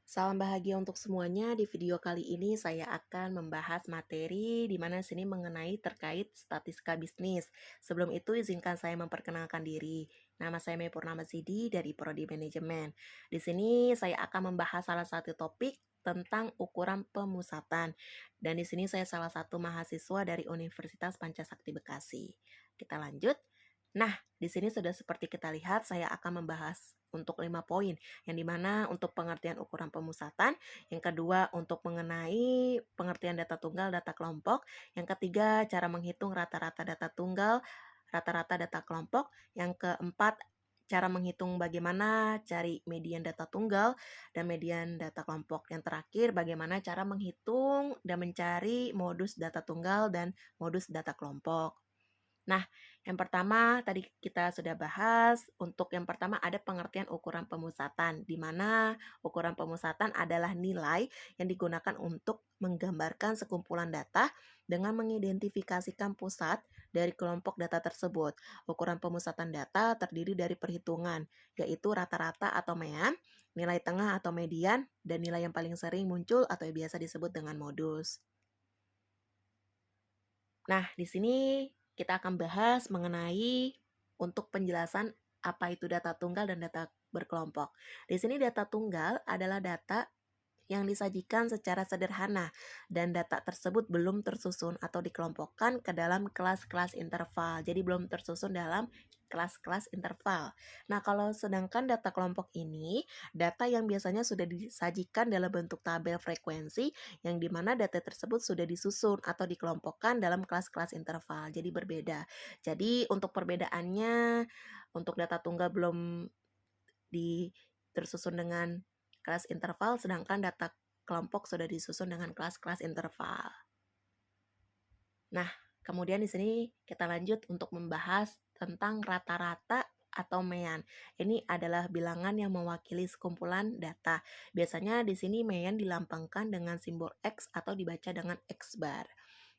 Salam bahagia untuk semuanya. Di video kali ini saya akan membahas materi di mana sini mengenai terkait statistika bisnis. Sebelum itu izinkan saya memperkenalkan diri. Nama saya Mei Purnama Sidi dari Prodi Manajemen. Di sini saya akan membahas salah satu topik tentang ukuran pemusatan. Dan di sini saya salah satu mahasiswa dari Universitas Pancasakti Bekasi. Kita lanjut. Nah, di sini sudah seperti kita lihat saya akan membahas untuk 5 poin, yang dimana untuk pengertian ukuran pemusatan, yang kedua untuk mengenai pengertian data tunggal, data kelompok, yang ketiga cara menghitung rata-rata data tunggal, rata-rata data kelompok, yang keempat cara menghitung bagaimana cari median data tunggal dan median data kelompok. Yang terakhir bagaimana cara menghitung dan mencari modus data tunggal dan modus data kelompok. Nah, yang pertama tadi kita sudah bahas, untuk yang pertama ada pengertian ukuran pemusatan, di mana ukuran pemusatan adalah nilai yang digunakan untuk menggambarkan sekumpulan data dengan mengidentifikasikan pusat dari kelompok data tersebut. Ukuran pemusatan data terdiri dari perhitungan, yaitu rata-rata atau mean, nilai tengah atau median, dan nilai yang paling sering muncul atau biasa disebut dengan modus. Nah, di sini kita akan bahas mengenai untuk penjelasan apa itu data tunggal dan data berkelompok. Di sini data tunggal adalah data yang disajikan secara sederhana dan data tersebut belum tersusun atau dikelompokkan ke dalam kelas-kelas interval. Jadi belum tersusun dalam kelas-kelas interval. Nah, kalau sedangkan data kelompok ini, data yang biasanya sudah disajikan dalam bentuk tabel frekuensi yang dimana data tersebut sudah disusun atau dikelompokkan dalam kelas-kelas interval. Jadi berbeda. Jadi untuk perbedaannya, untuk data tunggal belum tersusun dengan kelas interval, sedangkan data kelompok sudah disusun dengan kelas-kelas interval. Nah, kemudian di sini kita lanjut untuk membahas tentang rata-rata atau mean. Ini adalah bilangan yang mewakili sekumpulan data. Biasanya di sini mean dilambangkan dengan simbol X atau dibaca dengan X bar.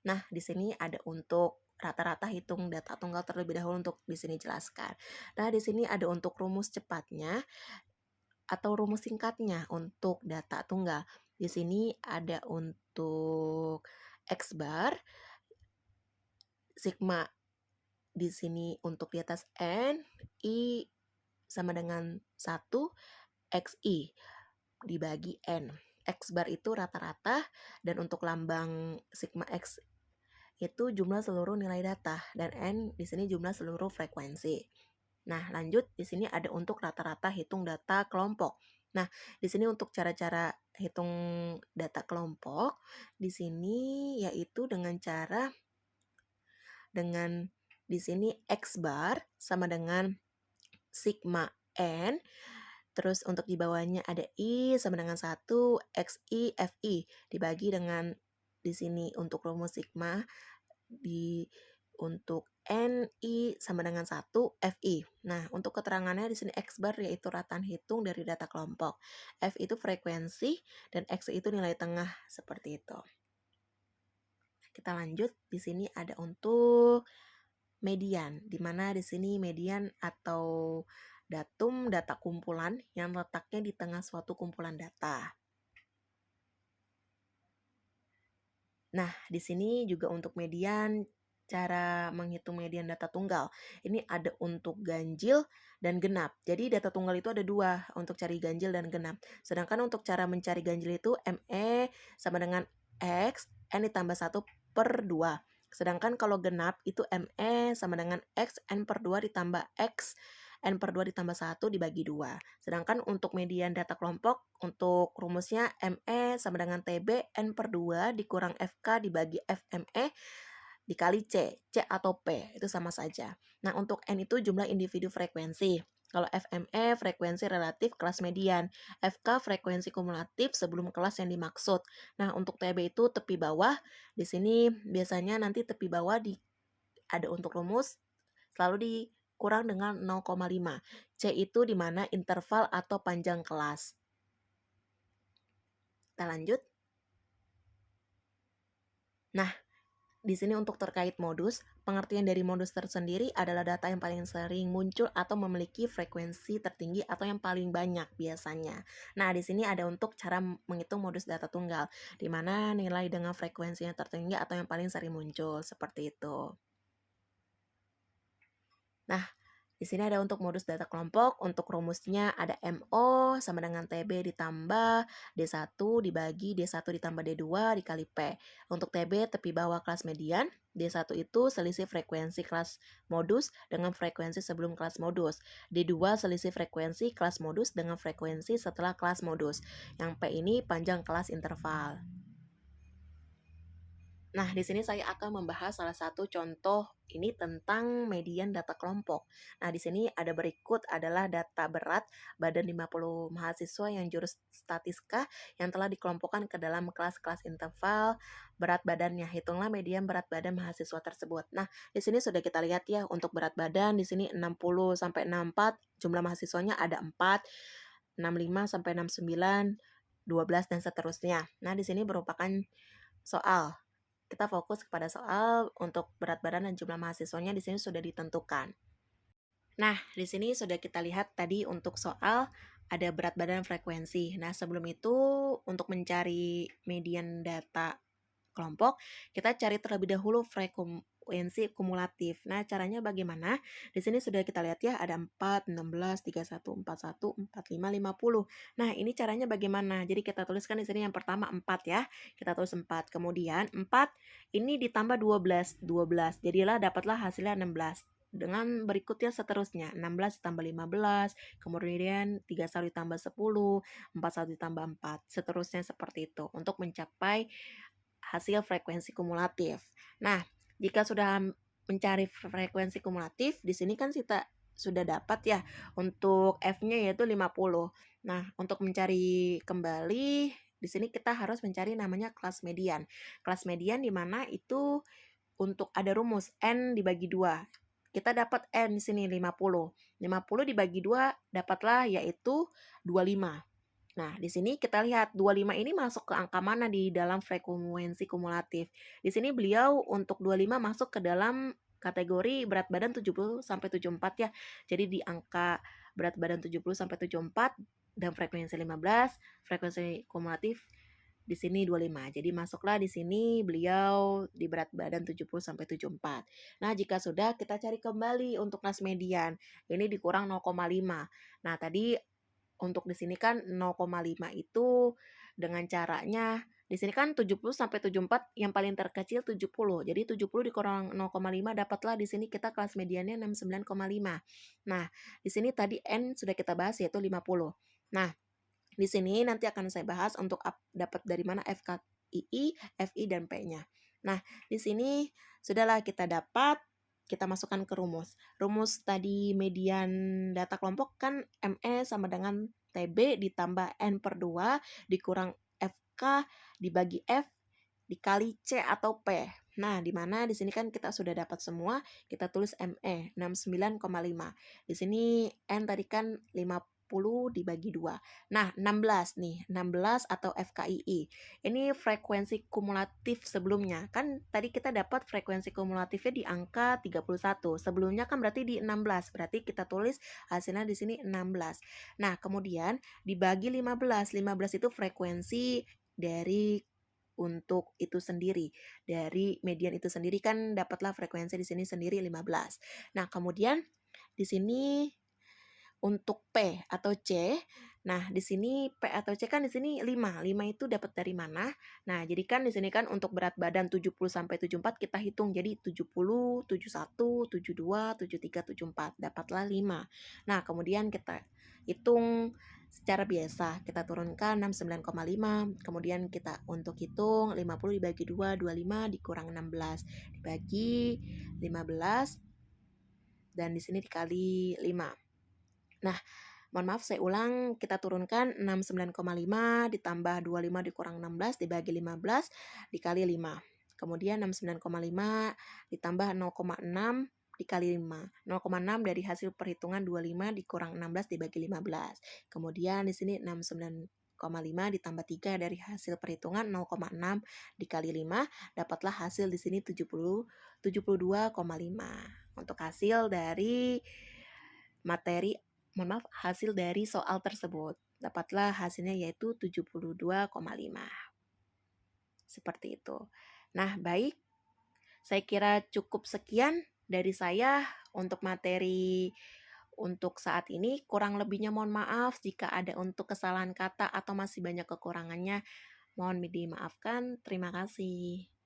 Nah, di sini ada untuk rata-rata hitung data tunggal terlebih dahulu untuk di sini jelaskan. Nah, di sini ada untuk rumus cepatnya atau rumus singkatnya untuk data tunggal. Di sini ada untuk X bar, sigma di sini untuk di atas N, I sama dengan 1, XI dibagi N. X bar itu rata-rata dan untuk lambang sigma X itu jumlah seluruh nilai data dan N di sini jumlah seluruh frekuensi. Nah, lanjut di sini ada untuk rata-rata hitung data kelompok. Nah, di sini untuk cara-cara hitung data kelompok di sini yaitu dengan cara di sini X bar sama dengan sigma N. Terus untuk di bawahnya ada I sama dengan 1 XI FI dibagi dengan di sini untuk rumus sigma untuk NI sama dengan 1 FI. Nah, untuk keterangannya di sini X bar yaitu rataan hitung dari data kelompok. F itu frekuensi dan X itu nilai tengah seperti itu. Kita lanjut, di sini ada untuk median, di mana di sini median atau datum data kumpulan yang letaknya di tengah suatu kumpulan data. Nah, di sini juga untuk median, cara menghitung median data tunggal. Ini ada untuk ganjil dan genap. Jadi data tunggal itu ada dua untuk cari ganjil dan genap. Sedangkan untuk cara mencari ganjil itu ME sama dengan X, N ditambah 1 per 2. Sedangkan kalau genap itu ME sama dengan X, N per 2 ditambah X, N per 2 ditambah 1 dibagi 2. Sedangkan untuk median data kelompok, untuk rumusnya ME sama dengan TB N per 2 dikurang FK dibagi FME dikali C. C atau P, itu sama saja. Nah, untuk N itu jumlah individu frekuensi. Kalau FME frekuensi relatif kelas median, FK frekuensi kumulatif sebelum kelas yang dimaksud. Nah, untuk TB itu tepi bawah. Di sini biasanya nanti tepi bawah ada untuk rumus selalu dikurang dengan 0,5. C itu di mana interval atau panjang kelas. Kita lanjut. Nah, di sini untuk terkait modus, pengertian dari modus tersendiri adalah data yang paling sering muncul atau memiliki frekuensi tertinggi atau yang paling banyak biasanya. Nah, di sini ada untuk cara menghitung modus data tunggal, di mana nilai dengan frekuensi yang tertinggi atau yang paling sering muncul, seperti itu. Nah, di sini ada untuk modus data kelompok, untuk rumusnya ada MO sama dengan TB ditambah D1 dibagi D1 ditambah D2 dikali P. Untuk TB tepi bawah kelas median, D1 itu selisih frekuensi kelas modus dengan frekuensi sebelum kelas modus. D2 selisih frekuensi kelas modus dengan frekuensi setelah kelas modus. Yang P ini panjang kelas interval. Nah, di sini saya akan membahas salah satu contoh ini tentang median data kelompok. Nah, di sini ada berikut adalah data berat badan 50 mahasiswa yang jurus statistika yang telah dikelompokkan ke dalam kelas-kelas interval berat badannya. Hitunglah median berat badan mahasiswa tersebut. Nah, di sini sudah kita lihat ya untuk berat badan di sini 60 sampai 64, jumlah mahasiswanya ada 4, 65 sampai 69, 12 dan seterusnya. Nah, di sini merupakan soal. Kita fokus kepada soal untuk berat badan dan jumlah mahasiswanya di sini sudah ditentukan. Nah, di sini sudah kita lihat tadi untuk soal ada berat badan frekuensi. Nah, sebelum itu untuk mencari median data kelompok, kita cari terlebih dahulu frekuensi kumulatif. Nah, caranya bagaimana? Di sini sudah kita lihat ya, ada 4, 16, 31, 41, 45, 50. Nah, ini caranya bagaimana? Jadi kita tuliskan di sini yang pertama 4 ya. Kita tulis 4. Kemudian 4 ini ditambah 12, 12. Jadilah dapatlah hasilnya 16. Dengan berikutnya seterusnya, 16 ditambah 15, kemudian 31 ditambah 10, 41 ditambah 4, seterusnya seperti itu untuk mencapai hasil frekuensi kumulatif. Nah, jika sudah mencari frekuensi kumulatif, di sini kan kita sudah dapat ya untuk F-nya yaitu 50. Nah, untuk mencari kembali di sini kita harus mencari namanya kelas median. Kelas median di mana itu untuk ada rumus N dibagi 2. Kita dapat N di sini 50. 50 dibagi 2 dapatlah yaitu 25. Nah, di sini kita lihat 25 ini masuk ke angka mana di dalam frekuensi kumulatif. Di sini beliau untuk 25 masuk ke dalam kategori berat badan 70 sampai 74 ya. Jadi di angka berat badan 70 sampai 74 dan frekuensi 15, frekuensi kumulatif di sini 25. Jadi masuklah di sini beliau di berat badan 70 sampai 74. Nah, jika sudah kita cari kembali untuk kelas median. Ini dikurang 0,5. Nah, tadi untuk di sini kan 0,5 itu dengan caranya di sini kan 70 sampai 74 yang paling terkecil 70. Jadi 70 dikurang 0,5 dapatlah di sini kita kelas mediannya 69,5. Nah, di sini tadi N sudah kita bahas yaitu 50. Nah, di sini nanti akan saya bahas untuk dapat dari mana FKII, FI dan P-nya. Nah, di sini sudahlah kita dapat kita masukkan ke rumus. Rumus tadi median data kelompok kan ME sama dengan TB ditambah N per 2 dikurang FK dibagi F dikali C atau P. Nah, di mana di sini kan kita sudah dapat semua, kita tulis ME 69,5. Di sini N tadi kan 50 dibagi 2. Nah, 16 nih, 16 atau FKII. Ini frekuensi kumulatif sebelumnya. Kan tadi kita dapat frekuensi kumulatifnya di angka 31. Sebelumnya kan berarti di 16. Berarti kita tulis hasilnya di sini 16. Nah, kemudian dibagi 15. 15 itu frekuensi dari untuk itu sendiri. Dari median itu sendiri kan dapatlah frekuensi di sini sendiri 15. Nah, kemudian di sini untuk P atau C, nah di sini P atau C kan di sini 5. 5 itu dapat dari mana? Nah, jadi kan di sini kan untuk berat badan 70 sampai 74 kita hitung. Jadi 70, 71, 72, 73, 74. Dapatlah 5. Nah, kemudian kita hitung secara biasa. Kita turunkan 69,5. Kemudian kita untuk hitung 50 dibagi 2, 25 dikurang 16 dibagi 15 dan di sini dikali 5. Nah, mohon maaf saya ulang, kita turunkan 69,5 ditambah 25 dikurang 16 dibagi 15 dikali 5. Kemudian 69,5 ditambah 0,6 dikali 5. 0,6 dari hasil perhitungan 25 dikurang 16 dibagi 15. Kemudian di sini 69 ditambah 3 dari hasil perhitungan 0,6 dikali 5, dapatlah hasil di sini 72,5. Untuk hasil dari materi, mohon maaf, hasil dari soal tersebut. Dapatlah hasilnya yaitu 72,5. Seperti itu. Nah, baik. Saya kira cukup sekian dari saya untuk materi untuk saat ini. Kurang lebihnya mohon maaf jika ada untuk kesalahan kata atau masih banyak kekurangannya. Mohon dimaafkan. Terima kasih.